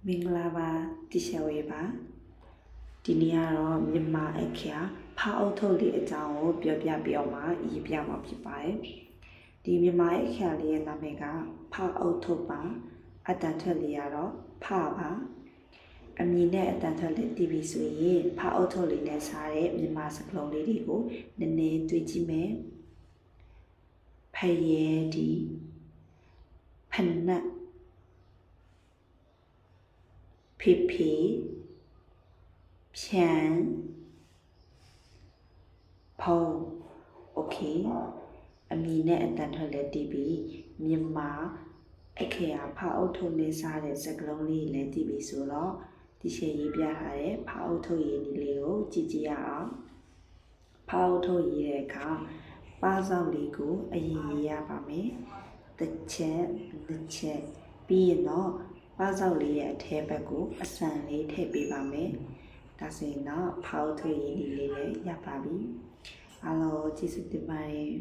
မင်္ဂလာပါတိရှဝေပါဒီနေ့ကတော့မြန်မာအခရာဖားအုပ်ထုတ်လေးအကြောင်းကိုပြောပြပြီးတော့မှရေးပြမှာဖြစ်ပါတယ်ဒီမြန်မာအခရာလေးရဲ့နာမည်ကဖားအုပ်ထုတ်ပါအတန်ထွက်လေးကတော့ဖားပါအမည်နဲ့အတန်ထွက်လေးတည်ပြီးဆိုရင်ဖားအုပ်ထုတ်လေးနဲ့စားတဲ့မြန်မာစကားလုံးလေးတွေကိုနည်းနည်းတွေ့ကြည့်မယ်ဖရဲဒီဖနက်ဖေဖေဖြန်ဖုံးโอเคအမည်နဲ့အတန်ထွက်လက်တီးပြီးမြန်မာအခရာဖားအုပ်ထုတ်လေးစားတဲ့စကားလုံးလေးလည်းတီးပြီးဆိုတော့ဒီရှယ်ရေးပြထားတဲ့ဖားအုပ်ထုတ်ရေးနည်းလေးကိုကြည့်ကြည့်ရအောင်ဖားအုပ်ထုတ်ရေးတဲ့အခါပါးစောက်လေးကိုအရင်ရေးရပါမယ်တစ်ချက်ပြီးရင်တော့ပါးစောက်လေးရဲ့အထဲဘက်ကိုအစံလေးထည့်ပေးပါမယ်ဒါဆိုရင်တော့ဖားအုပ်ထုတ်ရေးနည်းလေးလည်းရပါပြီအားလုံးကျေးဇူးတင်ပါတယ်